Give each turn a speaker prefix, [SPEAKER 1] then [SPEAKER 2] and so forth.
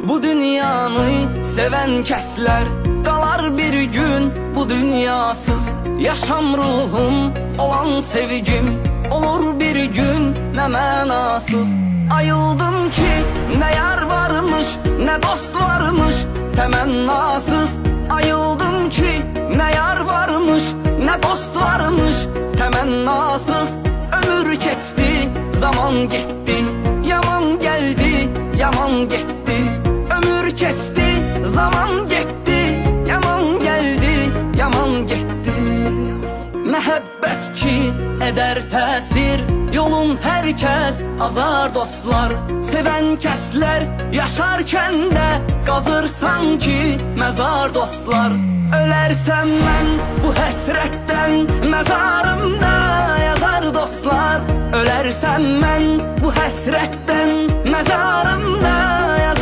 [SPEAKER 1] bu dünyanı seven kəslər qalar bir gün bu dünyasız. Yaşam ruhum olan sevgim olur bir gün nə mənasız. Ayıldım ki nə yar varmış, nə dost varmış təmənnasız. Ayıldım ki nə yar varmış, nə dost varmış təmənnasız. Ömür keçdi, zaman getdi, yaman gəldi, yaman getdi. Ömür keçdi, zaman getdi, yaman gəldi, yaman getdi. Məhəbbət ki edər təsir, yolun hər kəs azar dostlar. Sevən kəslər yaşarkən də qazırsan ki məzar dostlar. Ölərsəm mən bu həsrətdən, məzarımda yazar dostlar. Ölərsəm mən bu həsrətdən, məzarımda yazar.